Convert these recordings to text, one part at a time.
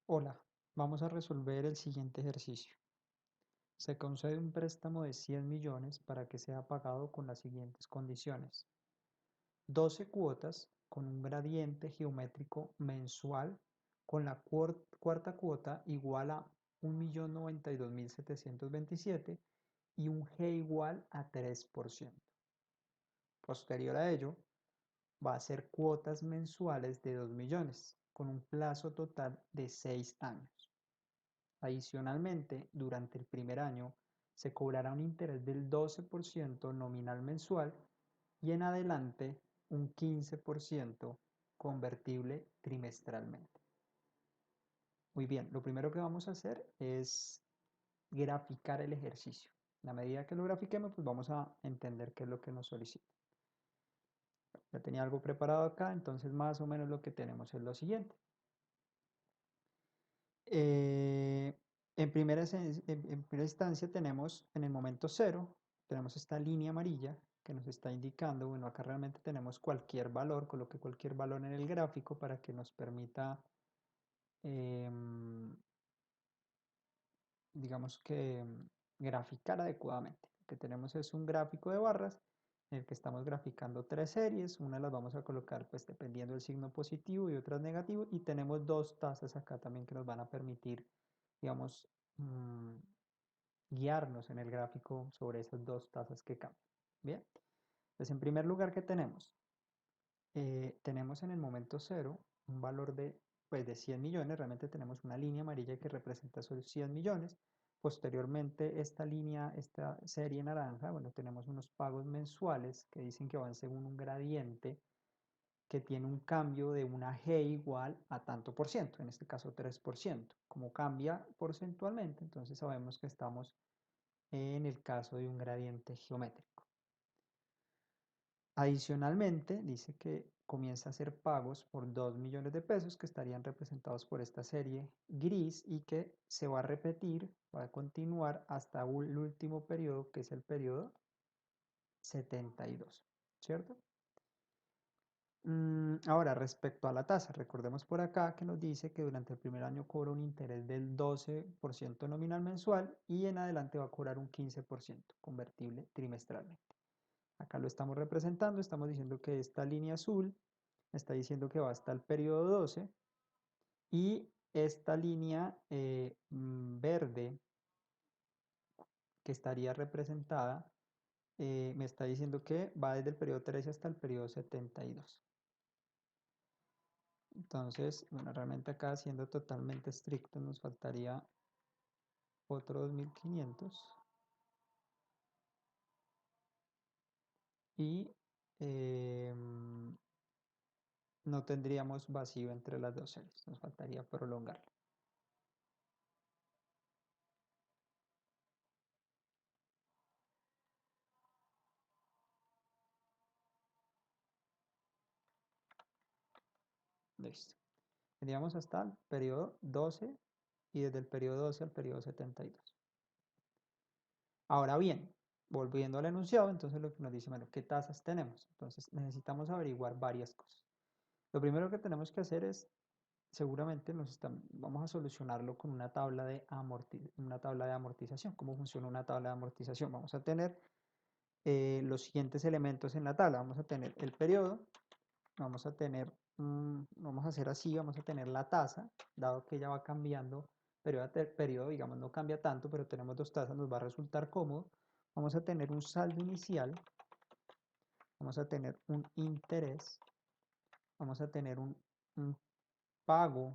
Hola, vamos a resolver el siguiente ejercicio. Se concede un préstamo de 100 millones para que sea pagado con las siguientes condiciones. 12 cuotas con un gradiente geométrico mensual con la cuarta cuota igual a 1.092.727 y un G igual a 3%. Posterior a ello, va a ser cuotas mensuales de 2 millones con un plazo total de 6 años. Adicionalmente, durante el primer año se cobrará un interés del 12% nominal mensual y en adelante un 15% convertible trimestralmente. Muy bien, lo primero que vamos a hacer es graficar el ejercicio. A medida que lo grafiquemos, pues vamos a entender qué es lo que nos solicita. Ya tenía algo preparado acá, entonces más o menos lo que tenemos es lo siguiente. Eh, en primera instancia tenemos en el momento cero, tenemos esta línea amarilla que nos está indicando, bueno, acá realmente tenemos cualquier valor, coloque cualquier valor en el gráfico para que nos permita, em, digamos que graficar adecuadamente. Lo que tenemos es un gráfico de barras en el que estamos graficando tres series, una las vamos a colocar pues dependiendo del signo positivo y otras negativo, y tenemos dos tazas acá también que nos van a permitir, digamos, guiarnos en el gráfico sobre esas dos tazas que cambian. Bien, entonces en primer lugar, ¿qué tenemos? Tenemos en el momento cero un valor pues, de 100 millones, realmente tenemos una línea amarilla que representa esos 100 millones. Posteriormente, esta línea, esta serie naranja, bueno, tenemos unos pagos mensuales que dicen que van según un gradiente que tiene un cambio de una G igual a tanto por ciento, en este caso 3%. Como cambia porcentualmente, entonces sabemos que estamos en el caso de un gradiente geométrico. Adicionalmente, dice que comienza a hacer pagos por 2 millones de pesos que estarían representados por esta serie gris y que se va a repetir, va a continuar hasta el último periodo, que es el periodo 72, ¿cierto? Ahora, respecto a la tasa, recordemos por acá que nos dice que durante el primer año cobra un interés del 12% nominal mensual y en adelante va a cobrar un 15% convertible trimestralmente. Acá lo estamos representando, estamos diciendo que esta línea azul está diciendo que va hasta el periodo 12 y esta línea verde que estaría representada me está diciendo que va desde el periodo 13 hasta el periodo 72. Entonces, bueno, realmente acá siendo totalmente estricto nos faltaría otro 2500 y no tendríamos vacío entre las dos series, nos faltaría prolongarlo. Listo. Tendríamos hasta el periodo 12 y desde el periodo 12 al periodo 72. Ahora bien, volviendo al enunciado, entonces lo que nos dice, bueno, ¿qué tasas tenemos? Entonces necesitamos averiguar varias cosas. Lo primero que tenemos que hacer es, seguramente vamos a solucionarlo con una tabla de amortización. ¿Cómo funciona una tabla de amortización? Vamos a tener los siguientes elementos en la tabla. Vamos a tener el periodo, vamos a tener, vamos a hacer así, vamos a tener la tasa, dado que ella va cambiando periodo a periodo, digamos, no cambia tanto, pero tenemos dos tasas, nos va a resultar cómodo. Vamos a tener un saldo inicial, vamos a tener un interés, vamos a tener un pago,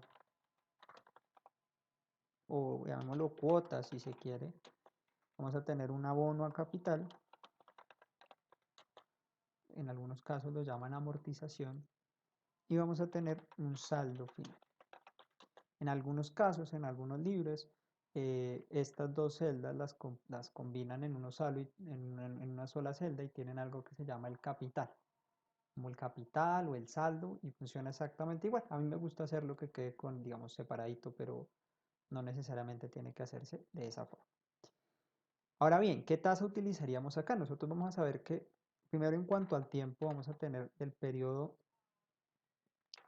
o llamémoslo cuotas si se quiere, vamos a tener un abono a capital, en algunos casos lo llaman amortización, y vamos a tener un saldo final. En algunos casos, en algunos libros, estas dos celdas las combinan en, en una sola celda y tienen algo que se llama el capital, como el capital o el saldo, y funciona exactamente igual. A mí me gusta hacerlo que quede con, digamos, separadito, pero no necesariamente tiene que hacerse de esa forma. Ahora bien, ¿qué tasa utilizaríamos acá? Nosotros vamos a saber que, primero en cuanto al tiempo, vamos a tener el periodo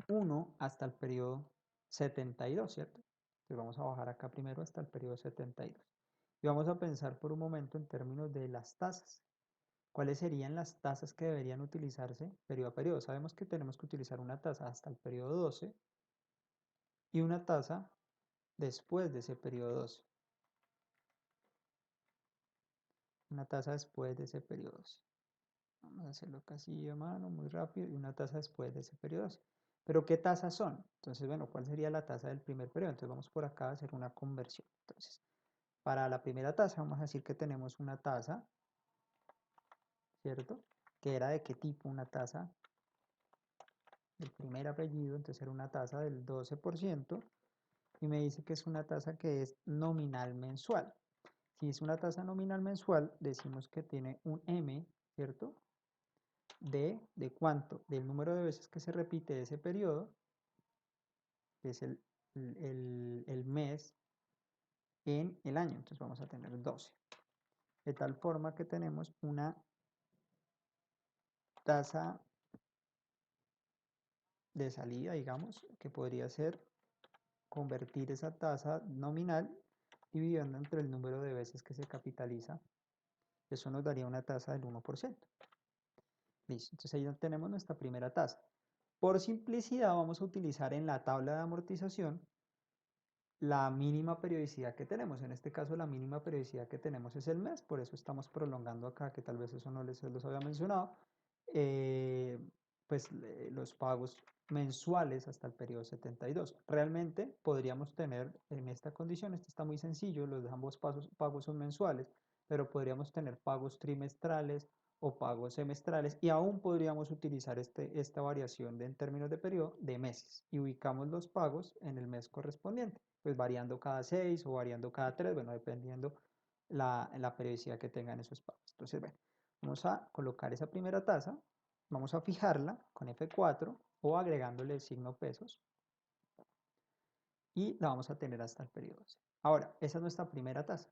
1 hasta el periodo 72, ¿cierto? Entonces vamos a bajar acá primero hasta el periodo 72. Y vamos a pensar por un momento en términos de las tasas. ¿Cuáles serían las tasas que deberían utilizarse periodo a periodo? Sabemos que tenemos que utilizar una tasa hasta el periodo 12 y una tasa después de ese periodo 12. Una tasa después de ese periodo 12. Vamos a hacerlo casi a mano, muy rápido, y una tasa después de ese periodo 12. Pero ¿qué tasas son? Entonces, bueno, ¿cuál sería la tasa del primer periodo? Entonces vamos por acá a hacer una conversión. Entonces, para la primera tasa vamos a decir que tenemos una tasa, ¿cierto? Que era de qué tipo una tasa del primer apellido, entonces era una tasa del 12% y me dice que es una tasa que es nominal mensual. Si es una tasa nominal mensual, decimos que tiene un M, ¿cierto? ¿De cuánto? Del número de veces que se repite ese periodo, que es el mes en el año. Entonces vamos a tener 12. De tal forma que tenemos una tasa de salida, digamos, que podría ser convertir esa tasa nominal dividiendo entre el número de veces que se capitaliza. Eso nos daría una tasa del 1%. Listo, entonces ahí tenemos nuestra primera tasa. Por simplicidad vamos a utilizar en la tabla de amortización la mínima periodicidad que tenemos. En este caso la mínima periodicidad que tenemos es el mes, por eso estamos prolongando acá, que tal vez eso no les los había mencionado, eh, pues los pagos mensuales hasta el periodo 72. Realmente podríamos tener en esta condición, esto está muy sencillo, los ambos pagos son mensuales, pero podríamos tener pagos trimestrales o pagos semestrales y aún podríamos utilizar esta variación en términos de periodo de meses y ubicamos los pagos en el mes correspondiente, pues variando cada 6 o variando cada 3, bueno, dependiendo la periodicidad que tengan esos pagos. Entonces, bueno, vamos a colocar esa primera tasa, vamos a fijarla con F4 o agregándole el signo pesos y la vamos a tener hasta el periodo 12. Ahora, esa es nuestra primera tasa.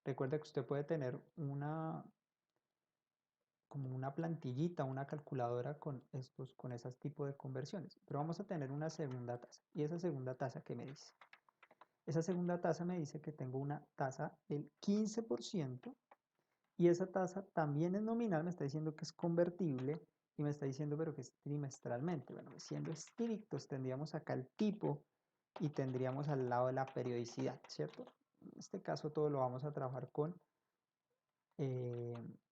Recuerda que usted puede tener como una plantillita, una calculadora con esos tipos de conversiones. Pero vamos a tener una segunda tasa. ¿Y esa segunda tasa qué me dice? Esa segunda tasa me dice que tengo una tasa del 15% y esa tasa también es nominal, me está diciendo que es convertible y me está diciendo pero que es trimestralmente. Bueno, siendo estrictos tendríamos acá el tipo y tendríamos al lado de la periodicidad, ¿cierto? En este caso todo lo vamos a trabajar con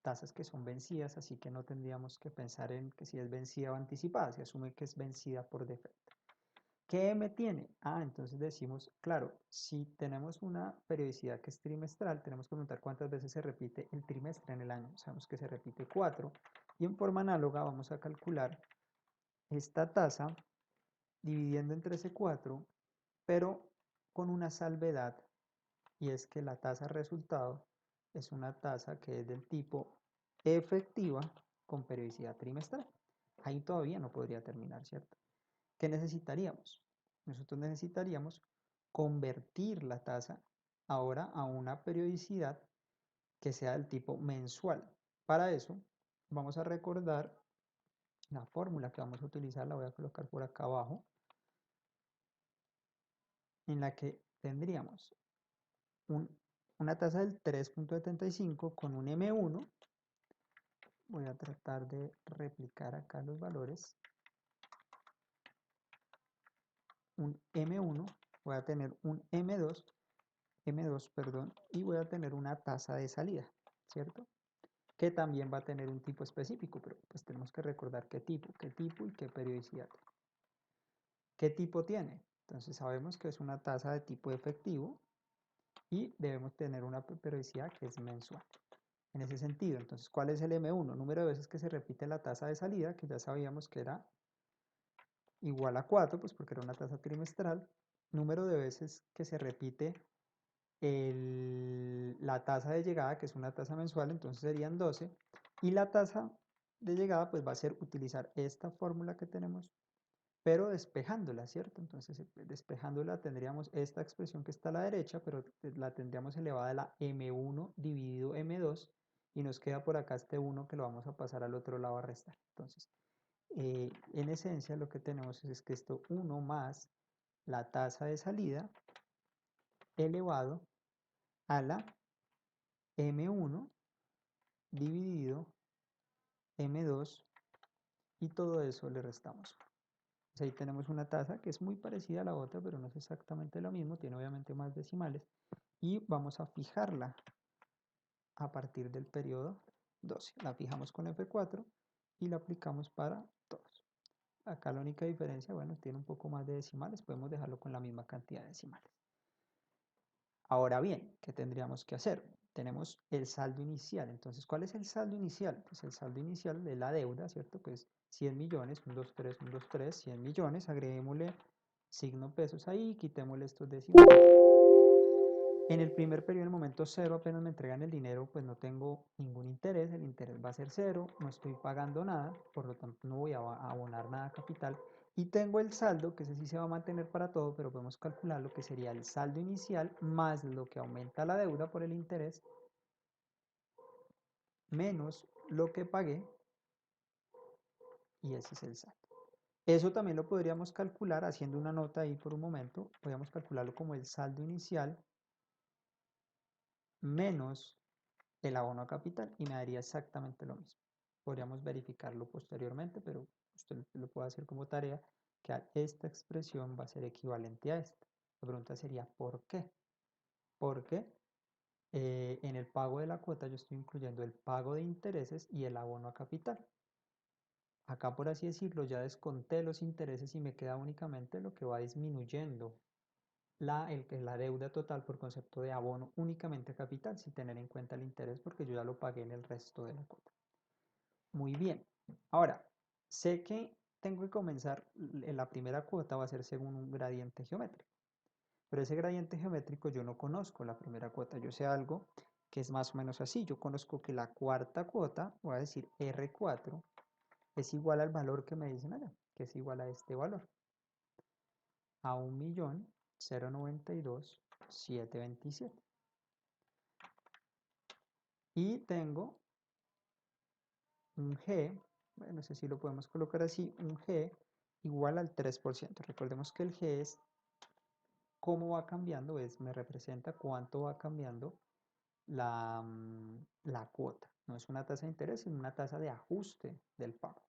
tasas que son vencidas, así que no tendríamos que pensar en que si es vencida o anticipada, se asume que es vencida por defecto. ¿Qué M tiene? Ah, entonces decimos, claro, si tenemos una periodicidad que es trimestral, tenemos que preguntar cuántas veces se repite el trimestre en el año. Sabemos que se repite 4 y en forma análoga vamos a calcular esta tasa dividiendo entre ese 4, pero con una salvedad, y es que la tasa resultado es una tasa que es del tipo efectiva con periodicidad trimestral. Ahí todavía no podría terminar, ¿cierto? ¿Qué necesitaríamos? Nosotros necesitaríamos convertir la tasa ahora a una periodicidad que sea del tipo mensual. Para eso vamos a recordar la fórmula que vamos a utilizar, la voy a colocar por acá abajo, en la que tendríamos una tasa del 3.75 con un M1. Voy a tratar de replicar acá los valores. Un M1, voy a tener un M2, perdón, y voy a tener una tasa de salida, ¿cierto? Que también va a tener un tipo específico, pero pues tenemos que recordar qué tipo y qué periodicidad. ¿Qué tipo tiene? Entonces sabemos que es una tasa de tipo efectivo y debemos tener una periodicidad que es mensual. En ese sentido, entonces, ¿cuál es el M1? Número de veces que se repite la tasa de salida, que ya sabíamos que era igual a 4, pues porque era una tasa trimestral. Número de veces que se repite la tasa de llegada, que es una tasa mensual, entonces serían 12. Y la tasa de llegada, pues va a ser utilizar esta fórmula que tenemos, pero despejándola, ¿cierto? Entonces, despejándola tendríamos esta expresión que está a la derecha, pero la tendríamos elevada a la M1 dividido M2, y nos queda por acá este 1 que lo vamos a pasar al otro lado a restar. Entonces, en esencia lo que tenemos es que esto 1 más la tasa de salida elevado a la M1 dividido M2 y todo eso le restamos. Pues ahí tenemos una tasa que es muy parecida a la otra, pero no es exactamente lo mismo, tiene obviamente más decimales y vamos a fijarla a partir del periodo 12. La fijamos con F4 y la aplicamos para todos. Acá la única diferencia, bueno, tiene un poco más de decimales, podemos dejarlo con la misma cantidad de decimales. Ahora bien, ¿qué tendríamos que hacer? Tenemos el saldo inicial. Entonces, ¿cuál es el saldo inicial? Pues el saldo inicial de la deuda, ¿cierto? Que es 100 millones, 1, 2, 3, 1, 2, 3, 100 millones. Agreguémosle signo pesos ahí, quitémosle estos decimales. En el primer periodo, en el momento cero, apenas me entregan el dinero, pues no tengo ningún interés, el interés va a ser cero, no estoy pagando nada, por lo tanto no voy a abonar nada a capital. Y tengo el saldo, que ese sí se va a mantener para todo, pero podemos calcular lo que sería el saldo inicial más lo que aumenta la deuda por el interés, menos lo que pagué, y ese es el saldo. Eso también lo podríamos calcular haciendo una nota ahí por un momento, podríamos calcularlo como el saldo inicial menos el abono a capital y me daría exactamente lo mismo. Podríamos verificarlo posteriormente, pero usted lo puede hacer como tarea, que esta expresión va a ser equivalente a esta. La pregunta sería, ¿por qué? Porque en el pago de la cuota yo estoy incluyendo el pago de intereses y el abono a capital. Acá, por así decirlo, ya desconté los intereses y me queda únicamente lo que va disminuyendo la deuda total por concepto de abono únicamente a capital, sin tener en cuenta el interés porque yo ya lo pagué en el resto de la cuota. Muy bien. Ahora, sé que tengo que comenzar, la primera cuota va a ser según un gradiente geométrico, pero ese gradiente geométrico yo no conozco la primera cuota, yo sé algo que es más o menos así, yo conozco que la cuarta cuota, voy a decir R4, es igual al valor que me dicen allá, que es igual a este valor, a 1.092.727. Y tengo un G, bueno, no sé si lo podemos colocar así, un G igual al 3%. Recordemos que el G es cómo va cambiando, me representa cuánto va cambiando la cuota. No es una tasa de interés, sino una tasa de ajuste del pago.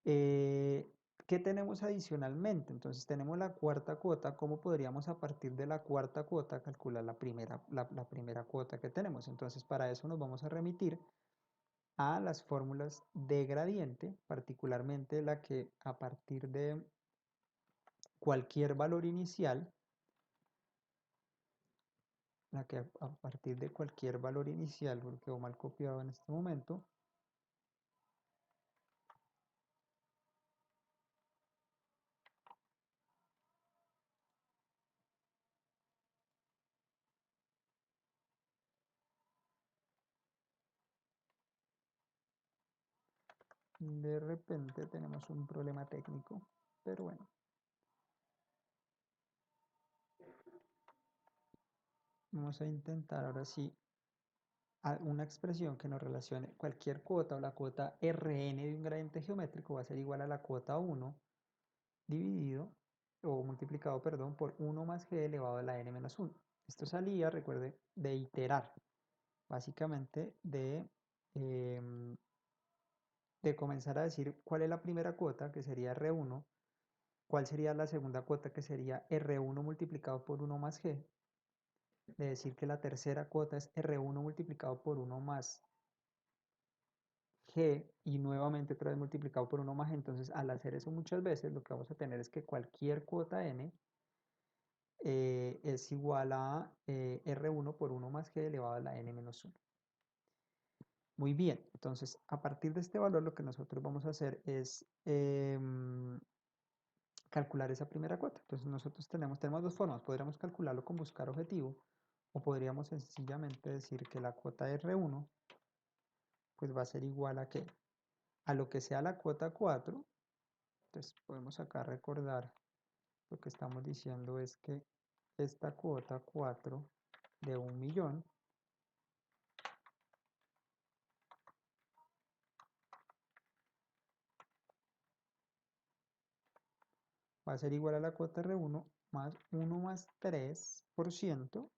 ¿Qué tenemos adicionalmente? Entonces tenemos la cuarta cuota. ¿Cómo podríamos a partir de la cuarta cuota calcular la primera cuota que tenemos? Entonces para eso nos vamos a remitir a las fórmulas de gradiente, particularmente la que a partir de cualquier valor inicial, porque quedó mal copiado en este momento, de repente tenemos un problema técnico, pero bueno. Vamos a intentar ahora sí una expresión que nos relacione cualquier cuota o la cuota Rn de un gradiente geométrico va a ser igual a la cuota 1 dividido o multiplicado, perdón, por 1 más g elevado a la n menos 1. Esto salía, recuerde, de iterar, básicamente de comenzar a decir cuál es la primera cuota, que sería R1, cuál sería la segunda cuota, que sería R1 multiplicado por 1 más g, de decir que la tercera cuota es R1 multiplicado por 1 más g y nuevamente otra vez multiplicado por 1 más g. Entonces, al hacer eso muchas veces, lo que vamos a tener es que cualquier cuota n es igual a R1 por 1 más g elevado a la n menos 1. Muy bien, entonces a partir de este valor lo que nosotros vamos a hacer es calcular esa primera cuota. Entonces nosotros tenemos dos formas, podríamos calcularlo con buscar objetivo o podríamos sencillamente decir que la cuota R1 pues va a ser igual a ¿qué? A lo que sea la cuota 4. Entonces podemos acá recordar lo que estamos diciendo es que esta cuota 4 de 1.000.000 va a ser igual a la cuota R1 más 1 más 3%,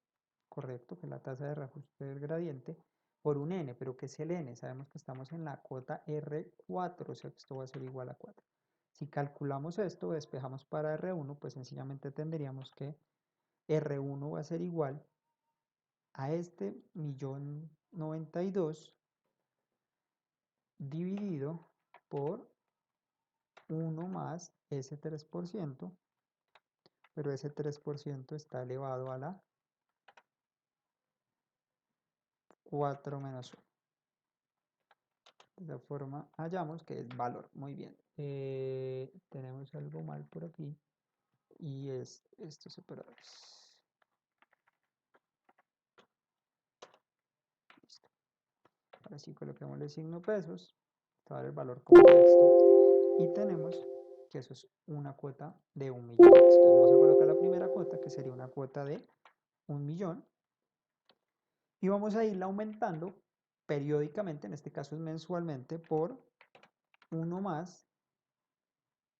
correcto, que es la tasa de reajuste del gradiente, por un n, pero ¿qué es el n? Sabemos que estamos en la cuota R4, o sea que esto va a ser igual a 4. Si calculamos esto, despejamos para R1, pues sencillamente tendríamos que R1 va a ser igual a este 1.092.000 dividido por 1 más ese 3%, pero ese 3% está elevado a la 4 menos 1. De esa forma hallamos que es valor. Muy bien. Tenemos algo mal por aquí y es estos operadores. Listo. Ahora sí coloquémosle signo pesos, para el valor como texto y tenemos que eso es una cuota de 1.000.000. Entonces vamos a colocar la primera cuota que sería una cuota de 1.000.000 y vamos a irla aumentando periódicamente, en este caso es mensualmente, por 1 más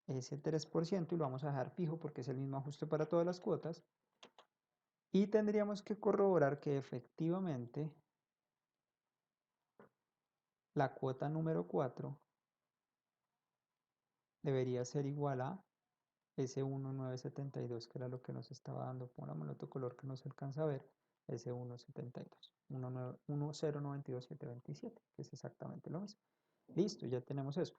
ese 3% y lo vamos a dejar fijo porque es el mismo ajuste para todas las cuotas. Y tendríamos que corroborar que efectivamente la cuota número 4 debería ser igual a ese 1.972, que era lo que nos estaba dando. Pongámosle otro color que no se alcanza a ver, ese 1.72, 1.092.727, que es exactamente lo mismo. Listo, ya tenemos eso.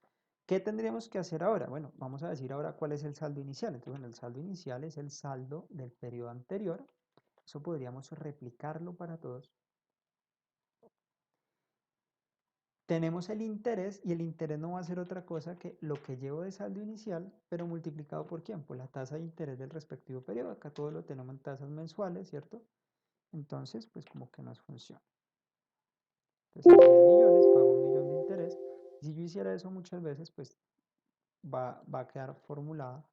¿Qué tendríamos que hacer ahora? Bueno, vamos a decir ahora cuál es el saldo inicial. Entonces, bueno, el saldo inicial es el saldo del periodo anterior. Eso podríamos replicarlo para todos. Tenemos el interés y el interés no va a ser otra cosa que lo que llevo de saldo inicial, pero multiplicado por ¿quién? Por la tasa de interés del respectivo periodo. Acá todo lo tenemos en tasas mensuales, ¿cierto? Entonces, pues como que nos funciona. Entonces, 100 millones, pago 1.000.000 de interés. Y si yo hiciera eso muchas veces, pues va a quedar formulada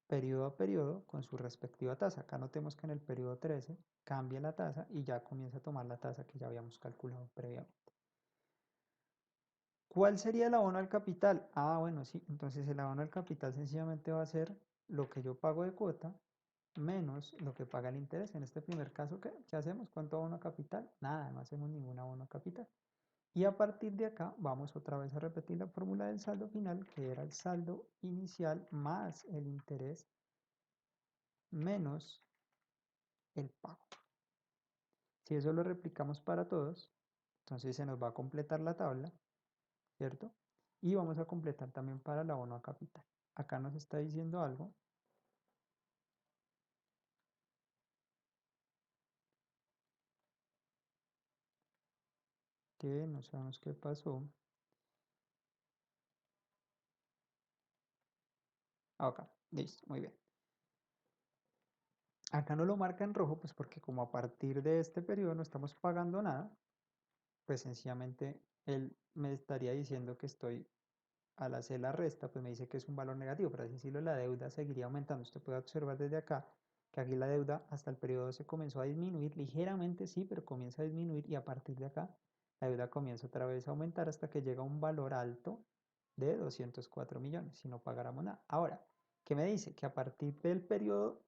periodo a periodo con su respectiva tasa. Acá notemos que en el periodo 13 cambia la tasa y ya comienza a tomar la tasa que ya habíamos calculado previamente. ¿Cuál sería el abono al capital? Ah, bueno, sí, entonces el abono al capital sencillamente va a ser lo que yo pago de cuota menos lo que paga el interés. En este primer caso, ¿qué hacemos? ¿Cuánto abono a capital? Nada, no hacemos ningún abono a capital. Y a partir de acá vamos otra vez a repetir la fórmula del saldo final, que era el saldo inicial más el interés menos el pago. Si eso lo replicamos para todos, entonces se nos va a completar la tabla, ¿cierto? Y vamos a completar también para el abono a capital. Acá nos está diciendo algo que no sabemos qué pasó. Acá, listo, muy bien. Acá no lo marca en rojo, pues porque como a partir de este periodo no estamos pagando nada, pues sencillamente él me estaría diciendo que estoy, al hacer la resta, pues me dice que es un valor negativo, pero así decirlo, la deuda seguiría aumentando. Usted puede observar desde acá que aquí la deuda hasta el periodo se comenzó a disminuir ligeramente, sí, pero comienza a disminuir y a partir de acá la deuda comienza otra vez a aumentar hasta que llega a un valor alto de 204 millones, si no pagáramos nada. Ahora, ¿qué me dice? Que a partir del periodo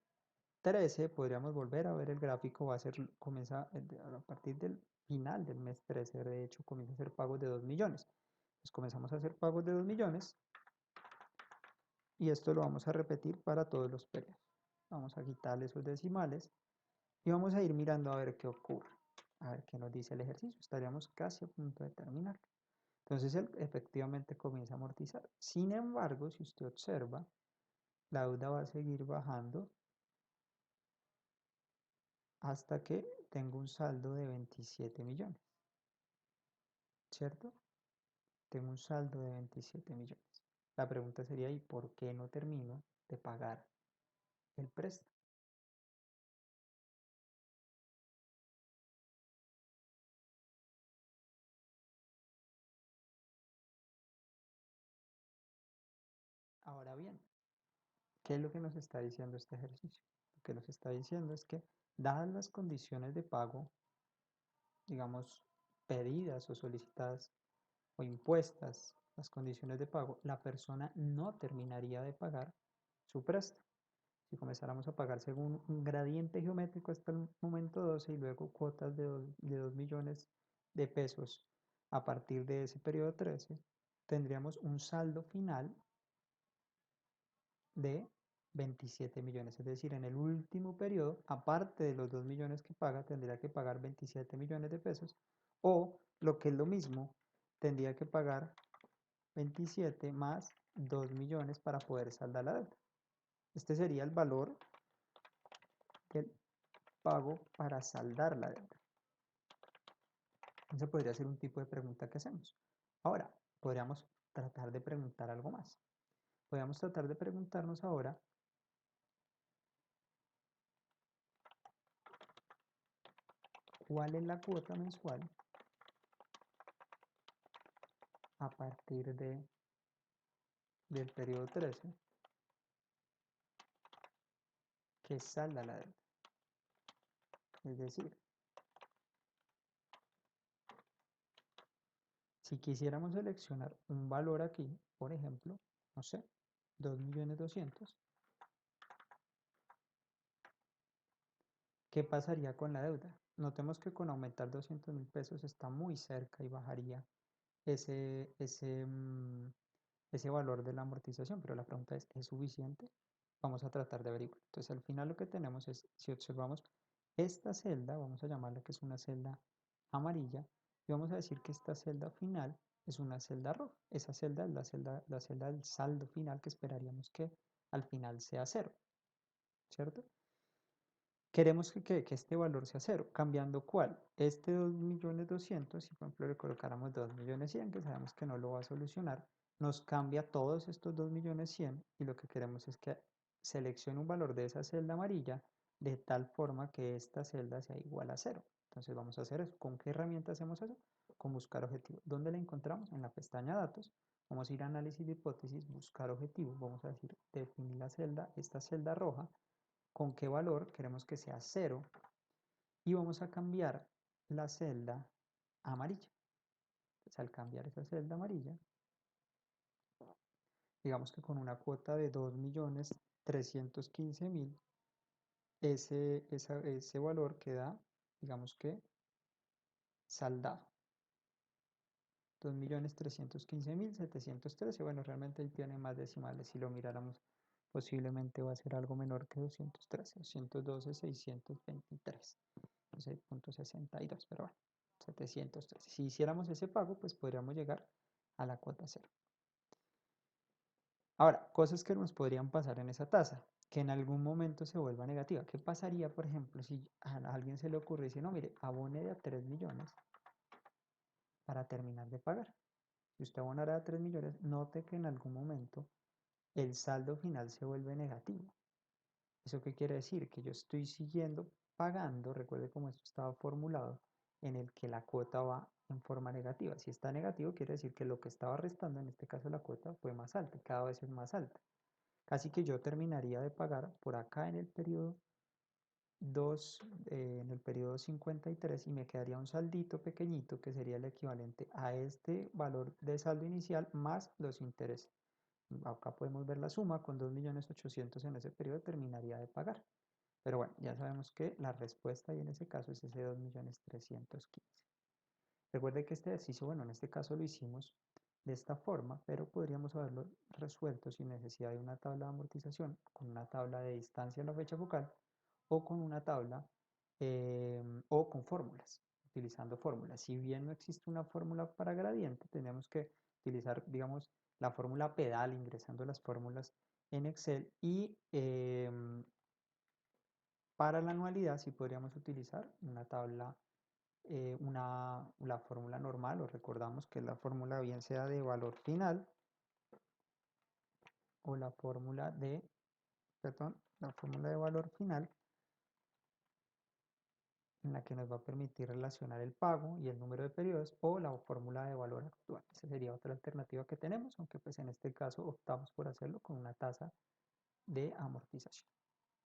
13 podríamos volver a ver el gráfico, va a ser, comienza a partir del final del mes 13, de hecho, comienza a hacer pagos de 2 millones. Pues comenzamos a hacer pagos de 2 millones y esto lo vamos a repetir para todos los periodos. Vamos a quitarle esos decimales y vamos a ir mirando a ver qué ocurre, a ver qué nos dice el ejercicio. Estaríamos casi a punto de terminar. Entonces él efectivamente comienza a amortizar. Sin embargo, si usted observa, la deuda va a seguir bajando hasta que tengo un saldo de 27 millones, ¿cierto? Tengo un saldo de 27 millones. La pregunta sería, ¿y por qué no termino de pagar el préstamo? Ahora bien, ¿qué es lo que nos está diciendo este ejercicio? Lo que nos está diciendo es que, dadas las condiciones de pago, digamos, pedidas o solicitadas o impuestas, las condiciones de pago, la persona no terminaría de pagar su préstamo. Si comenzáramos a pagar según un gradiente geométrico hasta el momento 12 y luego cuotas de 2 millones de pesos a partir de ese periodo 13, tendríamos un saldo final de 27 millones. Es decir, en el último periodo, aparte de los 2 millones que paga, tendría que pagar 27 millones de pesos. O, lo que es lo mismo, tendría que pagar 27 más 2 millones para poder saldar la deuda. Este sería el valor del pago para saldar la deuda. Ese podría ser un tipo de pregunta que hacemos. Ahora, podríamos tratar de preguntar algo más. Podríamos tratar de preguntarnos ahora cuál es la cuota mensual a partir del periodo 13 que salda la deuda. Es decir, si quisiéramos seleccionar un valor aquí, por ejemplo, no sé, 2.200.000, ¿qué pasaría con la deuda? Notemos que con aumentar 200.000 pesos está muy cerca y bajaría ese, ese, mm, ese valor de la amortización, pero la pregunta ¿es suficiente? Vamos a tratar de averiguar. Entonces, al final lo que tenemos es, si observamos esta celda, vamos a llamarla que es una celda amarilla, y vamos a decir que esta celda final es una celda roja. Esa celda es la celda del saldo final que esperaríamos que al final sea cero, ¿cierto? Queremos que este valor sea cero, cambiando ¿cuál? Este 2.200.000, si por ejemplo le colocáramos 2.100.000, que sabemos que no lo va a solucionar, nos cambia todos estos 2.100.000 y lo que queremos es que seleccione un valor de esa celda amarilla de tal forma que esta celda sea igual a cero. Entonces vamos a hacer eso. ¿Con qué herramienta hacemos eso? Con buscar objetivo. ¿Dónde la encontramos? En la pestaña datos. Vamos a ir a análisis de hipótesis, buscar objetivo. Vamos a decir, definir la celda, esta celda roja, con qué valor queremos que sea cero y vamos a cambiar la celda amarilla. Entonces, al cambiar esa celda amarilla, digamos que con una cuota de 2.315.000, ese valor queda, digamos que, saldado. 2.315.713. Bueno, realmente ahí tiene más decimales. Si lo miráramos, posiblemente va a ser algo menor que 213, 212.623. 6.62, pero bueno, 713. Si hiciéramos ese pago, pues podríamos llegar a la cuota cero. Ahora, cosas que nos podrían pasar en esa tasa, que en algún momento se vuelva negativa. ¿Qué pasaría, por ejemplo, si a alguien se le ocurre decir, no, mire, abone de a 3 millones para terminar de pagar? Si usted abonara a 3 millones, note que en algún momento el saldo final se vuelve negativo. ¿Eso qué quiere decir? Que yo estoy siguiendo pagando, recuerde cómo esto estaba formulado, en el que la cuota va en forma negativa. Si está negativo, quiere decir que lo que estaba restando, en este caso la cuota, fue más alta, cada vez es más alta. Casi que yo terminaría de pagar por acá en el periodo 2, en el periodo 53 y me quedaría un saldito pequeñito que sería el equivalente a este valor de saldo inicial más los intereses. Acá podemos ver la suma, con 2.800.000 en ese periodo terminaría de pagar. Pero bueno, ya sabemos que la respuesta y en ese caso es ese 2.315.000. Recuerde que este ejercicio, bueno, en este caso lo hicimos de esta forma, pero podríamos haberlo resuelto sin necesidad de una tabla de amortización, con una tabla de distancia a la fecha focal o con una tabla o con fórmulas, utilizando fórmulas. Si bien no existe una fórmula para gradiente, tenemos que utilizar, digamos, la fórmula pedal ingresando las fórmulas en Excel y para la anualidad sí podríamos utilizar una tabla, la fórmula normal, o recordamos que la fórmula bien sea de valor final o la fórmula de, perdón, la fórmula de valor final en la que nos va a permitir relacionar el pago y el número de periodos o la fórmula de valor actual. Esa sería otra alternativa que tenemos, aunque pues en este caso optamos por hacerlo con una tasa de amortización.